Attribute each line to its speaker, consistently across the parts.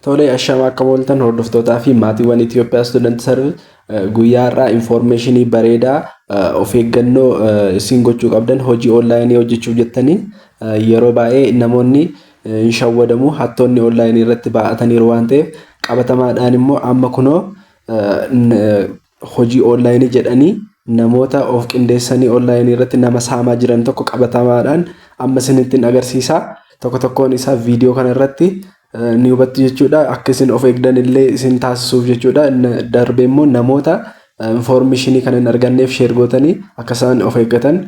Speaker 1: Tole ashama akka mooltan hordoftootaa fi maatiiwwan Itoophiyaa Student Service guyyaa irraa informationii bareedaa of eeggannoo isin gochuu qabdan hojii onlaayinii hojjechuuf jettanii yeroo baay'ee namoonni hin shawwadamu hattoonni onlaayinii irratti baa'ataniiru waan ta'eef qabatamaadhaan immoo amma kunoo hojii onlaayinii jedhanii namoota of qindeessanii onlaayinii irratti nama saamaa jiran tokko qabatamaadhaan amma isinitti agarsiisa. Tokko tokkoon isaa viidiyoo kana irratti ni hubattu jechuudha. Akka isin of eegdan illee isin taasisuuf jechuudha. Darbee immoo namoota informationii kana hin arganneef share gootanii akka isaan of eeggatan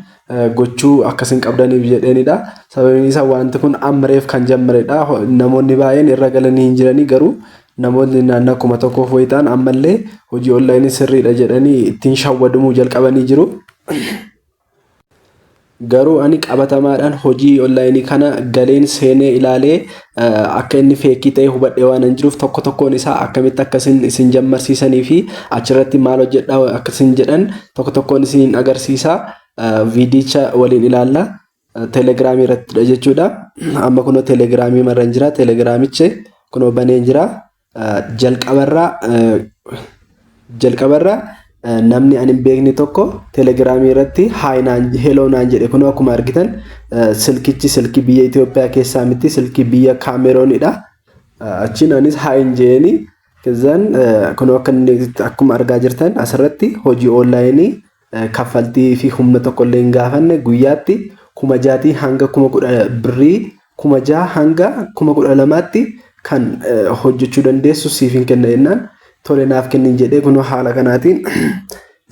Speaker 1: gochuu akka isin qabdaniif jedheenidha. Sababiin isaa wanti kun ammareef kan jammaredha. Namoonni baay'een irra galanii hin jiranii garuu namoonni naannoo 1,000 wayitaan ammallee hojii onlaayinii sirriidha jedhanii ittiin shawwadamuu jalqabanii jiru. Garuu ani qabatamaadhaan hojii onlaayinii kana galeen seenee ilaalee akka inni feekii ta'e hubadhee waan jiruuf tokko tokkoon isaa akkamitti akka isin jammarsiisanii fi achirratti maal hojjedhaa akka isin jedhan tokko tokkoon isin agarsiisa. Viidicha waliin ilaalla. Telegiraamii irratti jechuudha. Amma kunoo telegiraamii marran jira. Telegiraamichi kunoo banee jira. Jalqabarra namni ani beekni tokko telegiraamii irratti hello naan jedhe kunoo akkuma argitan silkichi silkii biyya Itoophiyaa keessaa miti silkii biyya Kaameroonidha. Achiin anis haayin jeeni kazan kunoo akkuma argaa jirtan asirratti hojii onlaayinii kaffaltii fi humna tokko illee hin gaafanne guyyaatti 6,000 hanga 10,000 birrii 6,000 hanga 12,000tti kan hojjechuu dandeessu siif hin kenna jennaan. Tole naaf kennin jedhee kunoo haala kanaatiin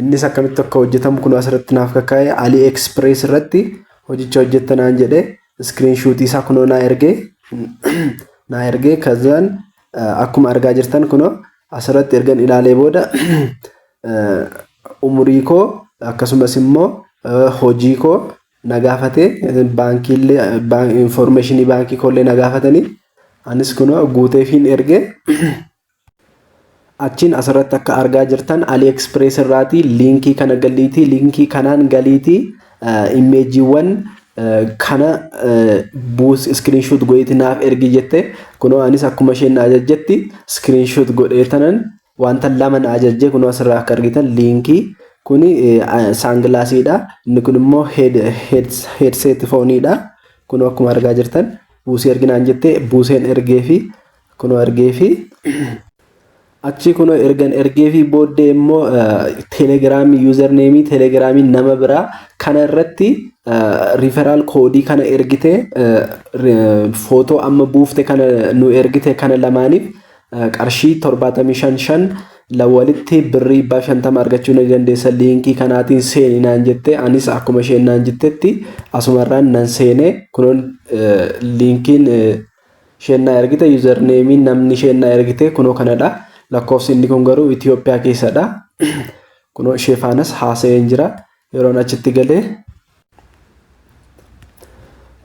Speaker 1: innis akkamitti akka hojjetamu kunoo asirratti naaf kakkaa'e AliExpress irratti hojicha hojjettanaan jedhee screenshot isaa kunoo naa ergee kazaan akkuma argaa jirtan kunoo asirratti ergan ilaalee booda umurii koo akkasumas immoo hojii koo nagaafatee baankiillee informationii baankii koollee nagaafatanii anis kunoo guuteefiin ergee achiin asirratti akka argaa jirtan AliExpress irraati liinkii kana galiitii liinkii kanaan galiitii imeejiiwwan kana buus screenshot godhiti naaf ergi jette kunoo anis akkuma isheen na ajajjetti screenshot godheetanan wanta lama na ajajje kunoo asirraa akka argitan liinkii kuni saanglaasiidha inni kun immoo headset fooniidha kunoo akkuma argaa jirtan buusii erginaan jette buuseen ergeefi kunoo ergeefi achi kunoo ergan ergeefi booddee immoo telegiraamii username telegiraamii nama biraa kana irratti referral koodii kana ergite footoo amma buufte kana nu ergite kana lamaaniif qarshii 75 lawalitti birrii 50 argachuu ni dandeessa liinkii kanaatiin seeni naan jette anis akkuma isheen naan jettetti asumarraan nan seene kunoon liinkiin isheen na ergite username namni isheen na ergite kunoo kanadha. Lakkoofsi inni kun garuu Itoophiyaa keessadha. Kunoo ishee faanas haasa'een jira. Yeroon achitti galee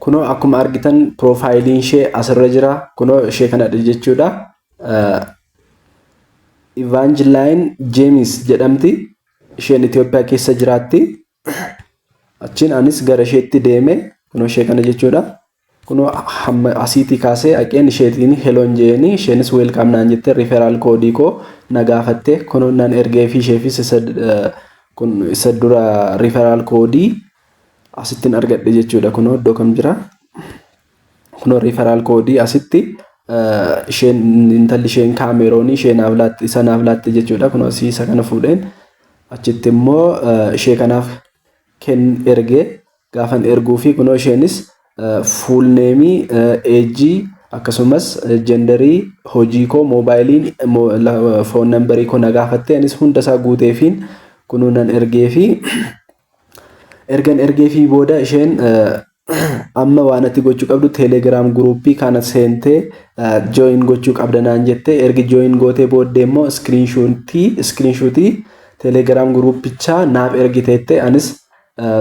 Speaker 1: kunoo akkuma argitan piroofaayiliin ishee asirra jira. Kunoo ishee kanadha jechuudha. Evangeline James jedhamti. Isheen Itoophiyaa keessa jiraatti. Achiin anis gara isheetti deeme. Kunoo ishee kana jechuudha. Kunoo asiitii kaasee aqeen isheetiin heloon jeeni isheenis weelkaam naan jette referral koodii koo nagaafatte kunoo nan ergee fi isheefis isa dura referral koodii asittiin argadhe jechuudha. Kunoo iddoo kam jira kunoo referral koodii asitti isheen intalli isheen Kaameroonii isheen isa naaf laatte jechuudha. Kunoo isa kana fuudheen achitti immoo ishee kanaaf ergee gaafan erguu fi kunoo isheenis full name age akkasumas genderii hojii koo moobaayiliin phone number koo nagaafatte anis hunda isaa guuteefiin kunoo nan ergeefi booda isheen amma waan ati gochuu qabdu telegram groupii kana seentee join gochuu qabda naan jette ergi join gootee booddee immoo screenshotii telegram groupicha naaf ergiteette anis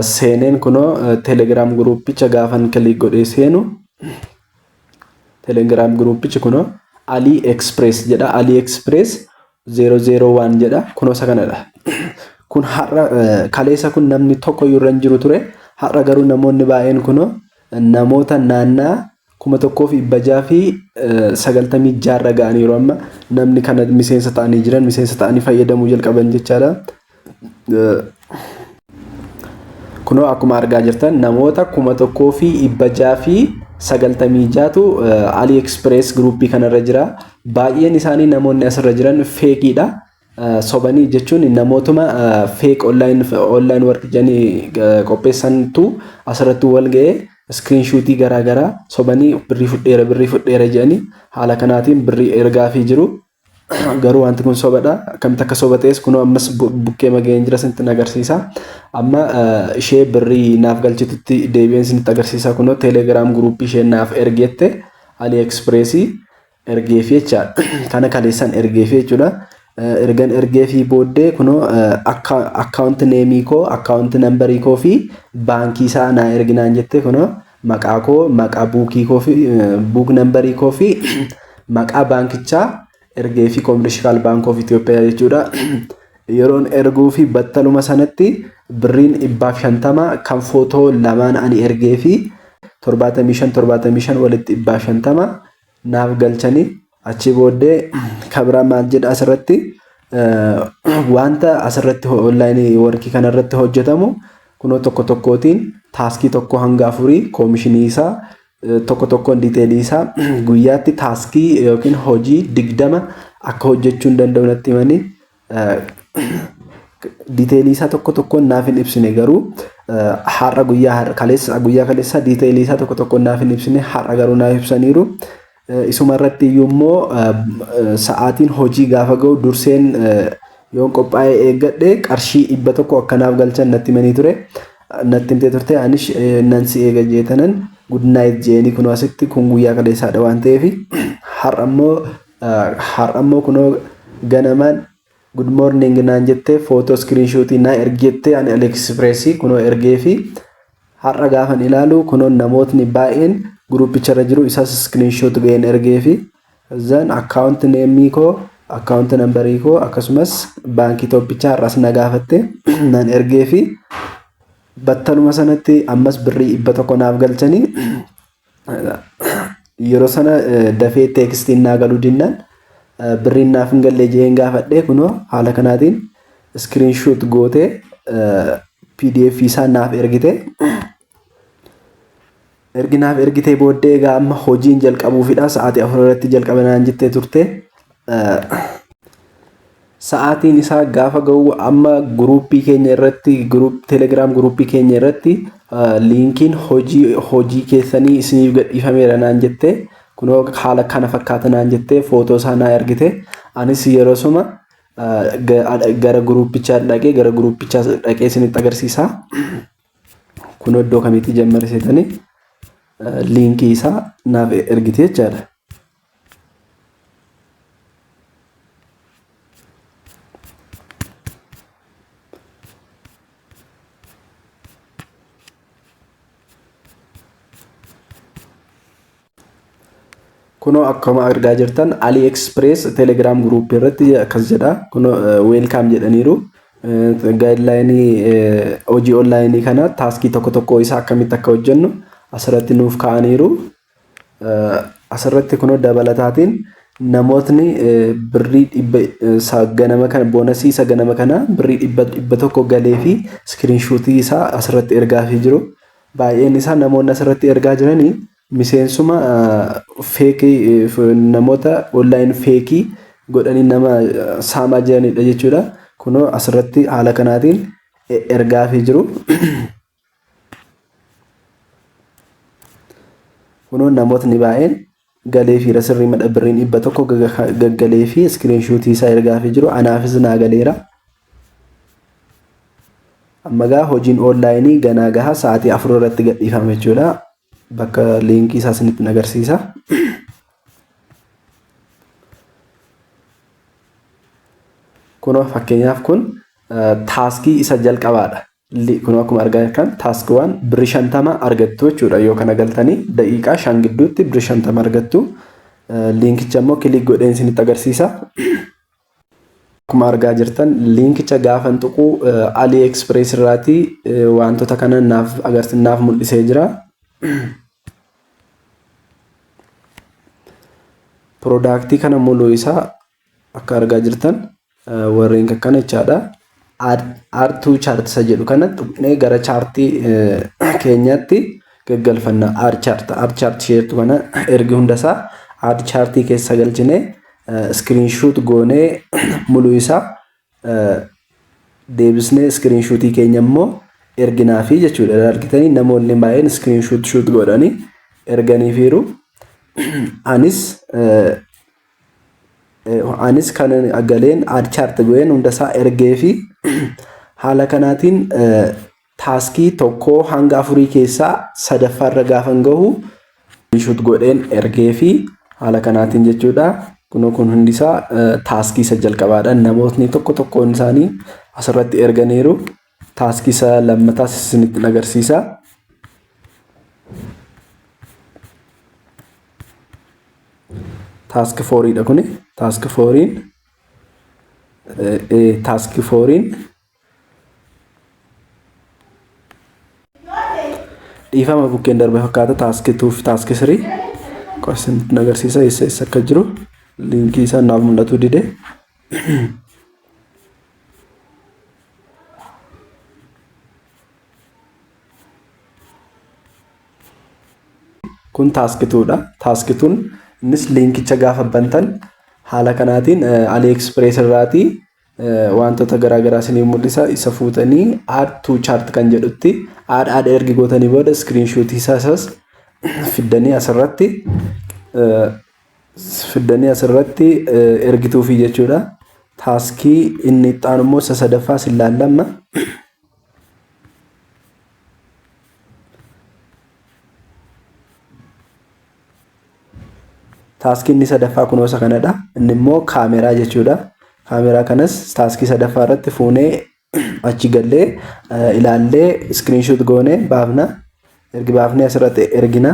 Speaker 1: seeneen kunoo telegram groupicha gaafan kilik godhee seenu telegram groupichi kunoo AliExpress jedha. AliExpress 001 jedha. Kunoo isa kanadha. Kun har'a kaleessa kun namni tokko irra hin jiru ture. Har'a garuu namoonni baay'een kunoo namoota naannaa 1,196 ga'aniiru amma namni kana miseensa ta'anii jiran miseensa ta'anii fayyadamuu jalqaban jechaadha. Kunoo akkuma argaa jirtan namoota 1,696tu AliExpress groupii kanarra jira. Baay'een isaanii namoonni asirra jiran feekiidha. Sobanii jechuun namootuma fake online work jedhanii qopheessantu asirratti wal ga'ee screenshootii garaagaraa sobanii birrii fudheera jedhanii haala kanaatiin birrii ergaafii jiru. Garuu wanti kun sobadha. Akkamitti akka soba ta'es kunoo ammas bukkee mageen jira sinitti agarsiisa. Amma ishee birrii naaf galchitutti deebi'een sinitti agarsiisa. Kunoo Telegram groupii ishee naaf ergeette AliExpress ergeefi jechaadha. Kana kaleessan ergeefi jechuudha. Ergan ergeefi booddee kunoo account name koo, account number koo fi baankii isaa naa erginaan jette kunoo maqaa koo, maqaa buukii koo fi book number koo fi maqaa baankichaa ergeefi Commercial Bank of Ethiopia jechuudha. Yeroon erguu fi battaluma sanatti birriin 150 kan footoo lamaan ani ergeefi 75 walitti 150 naaf galchanii achi booddee kabira maal jedha asirratti wanta asirratti online workii kanarratti hojjetamu kunoo tokko tokkootiin taaskii tokko hanga 4 koomishinii isaa tokko tokkoon diiteelii isaa guyyaatti taaskii yookiin hojii 20 akka hojjechuu danda'u natti himanii diiteelii isaa tokko tokkoon naaf hin ibsine garuu har'a guyyaa kaleessa diiteelii isaa tokko tokkoon naaf hin ibsine har'a garuu naaf ibsaniiru. Isuma irratti immoo sa'aatiin hojii gaafa ga'u durseen yoon qophaa'ee eeggadhe qarshii 100 akkanaaf galchan natti himanii ture. Natti himtee turte anis nan si eega jeetanan good night jeeni kunoo asitti kun guyyaa kaleessaadha waan ta'eef har'a immoo kunoo ganamaan good morning naan jettee footoo screenshotii naa ergeettee ani AliExpress kunoo ergeefi har'a gaafan ilaalu kunoo namootni baay'een groupicha jiru isas screenshot ga'een ergeefi zan account name koo, account number koo akkasumas baankii toopichaa har'as na gaafatte nan ergeefi battaluma sanatti ammas birrii 100 naaf galchanii yeroo sana dafee teekstiin naa galuu dinnaan birriin naaf hin galle jeen gaafadhe kunoo haala kanaatiin screenshot gootee PDF isaa naaf ergite. Erginaaf ergitee booddee egaa amma hojiin jalqabuufidha. Sa'aatii 4 irratti jalqabanaan jettee turte. Sa'aatiin isaa gaafa ga'u amma groupii keenya irratti Telegram groupii keenya irratti linkiin hojii keessanii isiniif gadhiifameera naan jettee kunoo haala kana fakkaata naan jettee footoo isaa naa ergite. Anis yeroo suma gara groupichaa dhaqee isinitti agarsiisa. Kunoo iddoo kamiitti jammarsiisanii linkii isaa naaf ergite jechaadha. Kunoo akkuma argaa jirtan AliExpress Telegram group irratti akkas jedha. Kunoo welcome jedhaniiru. Guideline hojii online kana taaskii tokko isaa akkamitti akka hojjennu asirratti nuuf kaa'aniiru. Asirratti kunoo dabalataatiin namootni birrii ganama kana boonasii isa ganama kana birrii 100 galee fi screenshotii isaa asirratti ergaafii jiru. Baay'een isaa namoonni asirratti ergaa jiranii miseensuma feekii namoota online feekii godhanii nama saamaa jiranidha jechuudha. Kunoo asirratti haala kanaatiin ergaafii jiru. Kunoo namootni baay'een galee fi rasirrii madha birriin 100 gaggalee fi screenshotii isaa ergaafii jiru. Anaafis naa galeera. Amma gaa hojiin online ganaa gaha sa'aatii 4 irratti gadhiifame jechuudha. Bakka linkii isaa isinitti agarsiisa. Kunoo fakkeenyaaf kun taaskii isa jalqabaadha. Kunoo akkuma argaa jirtan taask 1 birrii 50 argattu jechuudha. Yoo kana galtanii daqiiqaa 5 gidduutti birrii 50 argattu. Linkicha immoo kilik godheen isinitti agarsiisa. Akkuma argaa jirtan linkicha gaafa tuqu AliExpress irraati wantoota kana naaf mul'isee jira. Product kana muluu isaa akka argaa jirtan warreen akkana jechaadha. R2 chart isa jedhu kana tuqnee gara chartii keenyatti gaggalfanna. R chart sheertu kana ergi hundasaa R chartii keessa galchine screenshot goonee muluu isaa deebisnee screenshotii keenya immoo erginaafi jechuudha. Argitanii namoonni baay'een screenshot godhanii erganiifiiru. Anis kan agaleen ad chart goeen hundasaa ergee fi haala kanaatiin taaskii tokko hanga 4 keessaa sadaffaarra gaafan gahu screenshot godheen ergee fi haala kanaatiin jechuudha. Kun hundisaa taaskii isa jalqabaadha. Namootni tokkoon isaanii asirratti erganiiru. Taaskii isa lammataas isinitti agarsiisa. Task 4 dha kuni. Task 4 dhiifama bukkeen darbe fakkaata. Task 2 fi task 3 isinitti agarsiisa isa akka jiru. Linkii isaa naaf mul'atu dide. Kun task 2 dha. Task 2 innis linkicha gaafa bantan haala kanaatiin AliExpress irraati wantoota garaagaraa isinii mul'isa. Isa fuutanii R2 chart kan jedhutti add ergi gootanii booda screenshot isaas fiddanii asirratti ergituufi jechuudha. Taaskii inni itti immoo isa sadaffaa ilaallamma. Taaskii inni sadaffaa kunoo isa kanadha. Inni immoo kaameraa jechuudha. Kaameraa kanas taaskii sadaffaa irratti fuunee achi gallee ilaallee screenshot goonee baafna. Ergi baafnee asirratti ergina.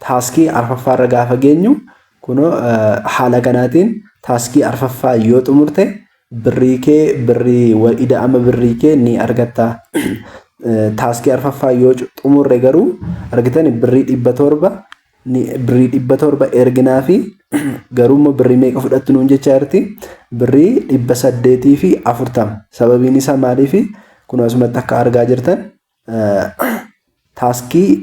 Speaker 1: Taaskii arfaffaarra gaafa geenyu kunoo haala kanaatiin taaskii arfaffaa yoo xumurte birrii ida'ama birrii kee ni argatta. Taaskii arfaffaa yoo xumurre garuu argitan birrii 700 erginaa fi garuu immoo birrii meeqa fudhattu nuun jechaa jirti? Birrii 840. Sababiin isaa maaliif? Kun asumatti akka argaa jirtan taaskii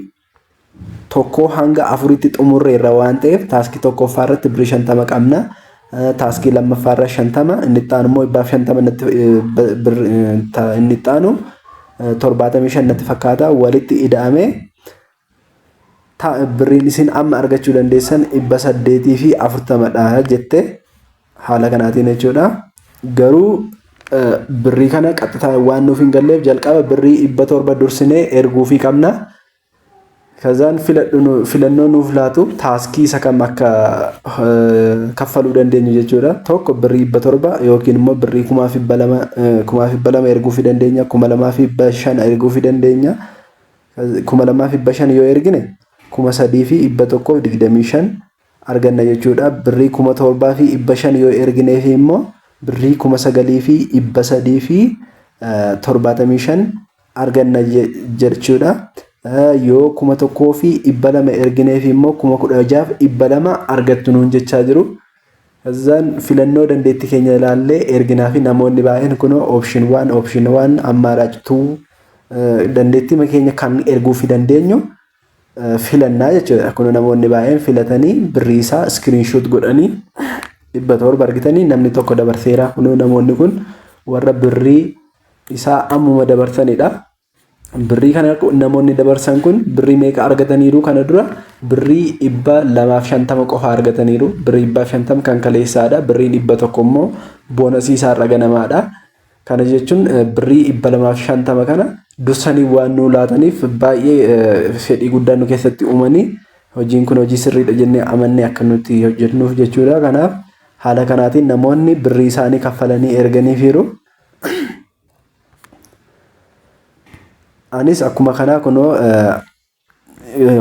Speaker 1: tokko hanga 4tti xumurre irra waan ta'eef taaskii tokkoffaa irratti birrii 50 qabna. Taaskii lammaffaa irra 50, inni itti aanu immoo 150 inni itti aanu 75 natti fakkaata. Walitti ida'amee birriin isin amma argachuu dandeessan 840 dha jette haala kanaatiin jechuudha. Garuu birrii kana qaxxitaa waan nuuf hin galleef jalqaba birrii 700 dursinee erguufii qabna. Kazaan filannoo nuuf laatu taaskii isa kam akka kaffaluu dandeenyu jechuudha. Tokko birrii 700 yookiin immoo birrii 2,200 erguufii dandeenya. 2,500 erguufii dandeenya. 2,500 yoo ergine 3,125 arganna jechuudha. Birrii 7,500 yoo ergineef immoo birrii 9,375 arganna jechuudha. Yoo 1,200 ergineef immoo 16,200 argattu nuun jechaa jiru. Kazaan filannoo dandeettii keenya ilaallee erginaa fi namoonni baay'een kunoo option 1 ammaaraac 2 dandeettii keenya kan erguufii dandeenyu filannaa jechuudha. Kun namoonni baay'een filatanii birrii isaa screenshot godhanii 700 argitanii namni tokko dabarseera. Kunoo namoonni kun warra birrii isaa ammuma dabarsanidha. Birrii kana namoonni dabarsan kun birrii meeqa argataniiru? Kana dura birrii 250 qofa argataniiru. Birrii 250 kan kaleessaadha. Birrii 100 immoo boonasii isaarra ganamaadha. Kana jechuun birrii 250 kana dursanii waan nu laataniif baay'ee fedhii guddaa nu keessatti uumanii hojiin kun hojii sirriidha jennee amannee akka nuti hojjennuuf jechuudha. Kanaaf haala kanaatiin namoonni birrii isaanii kaffalanii erganiifiiru. Anis akkuma kanaa kunoo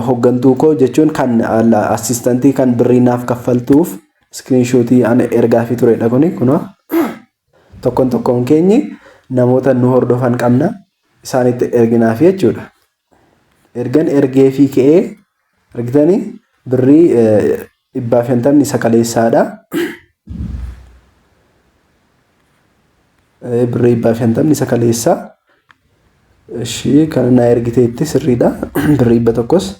Speaker 1: hoggantuu koo jechuun kan assistantii kan birrii naaf kaffaltuuf screenshotii ana ergaafii turedha kuni. Kunoo tokkoon keenyi namoota nu hordofan qabna isaanitti erginaafi jechuudha. Ergan ergeefii ka'ee argitanii birrii 150 isa kaleessaadha. Birrii 150 isa kaleessaa. Ishii kana na ergiteetti sirriidha. Birrii 100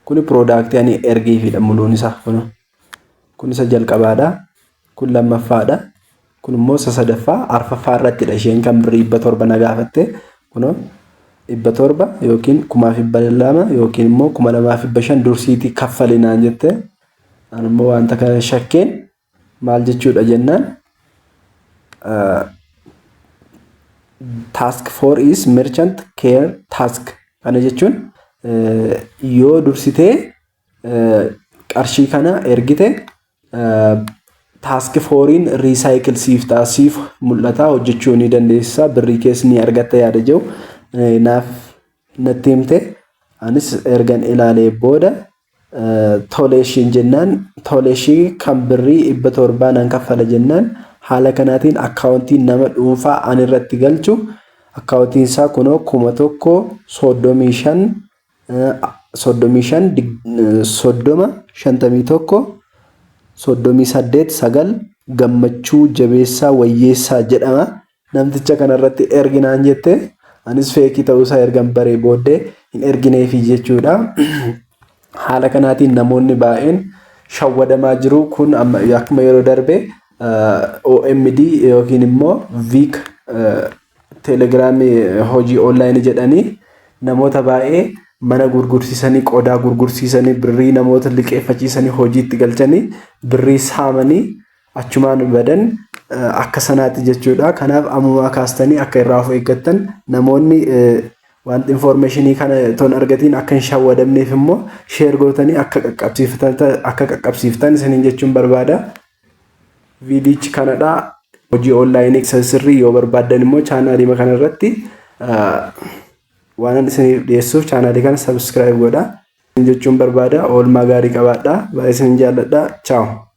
Speaker 1: kuni product yani ergii fi muluun isaa kun isa jalqabaadha. Kun lammaffaadha. Kun immoo sadaffaa arfaffaa irrattidha isheen kan birrii 700 na gaafatte. Kunoo 700 yookiin 1200 yookiin immoo 2500 dursiitii kaffalinaan jette. Ani immoo wanta kana shakkeen maal jechuudha jennaan task 4 is merchant care task kana jechuun yoo dursitee qarshii kana ergite task 4in recycle siif mul'ata hojjechuu ni dandeessa birrii kees ni argatta yaada jiru naaf natti himte anis ergan ilaalee booda toleeshin jennaan toleeshii kan birrii 700 nan kaffala jennaan haala kanaatiin akkaawuntiin nama dhuunfaa an irratti galchu akkaawuntiin isaa kunoo 1135 38 gammachuu jabeessaa wayyeessaa jedhama. Namticha kanarratti erginaan jette anis feekii ta'uusaa ergan baree booddee hin ergineefi jechuudha. Haala kanaatiin namoonni baay'een shawwadamaa jiru. Kun akkuma yeroo darbe OMD yookiin immoo Vic Telegram hojii online jedhanii namoota baay'ee mana gurgursiisanii qodaa gurgursiisanii birrii namoota liqeeffachiisanii hojiitti galchanii birrii saamanii achumaan badan akka sanaatti jechuudha. Kanaaf ammumaa kaastanii akka irraa of eeggattan namoonni want informationii kana ton argatiin akka hin shawwadamneef immoo share gootanii akka qaqqabsiiftan isiniin jechuun barbaada. Viidiyochi kanadha. Hojii online sirrii yoo barbaadan immoo chaanaalii kana irratti waan isiniif dhiyeessuuf chaanaalii kana subscribe godhaa jechuun barbaada. Oolmaa gaarii qabaadhaa. Baay'ee isin jaalladha. Ciao.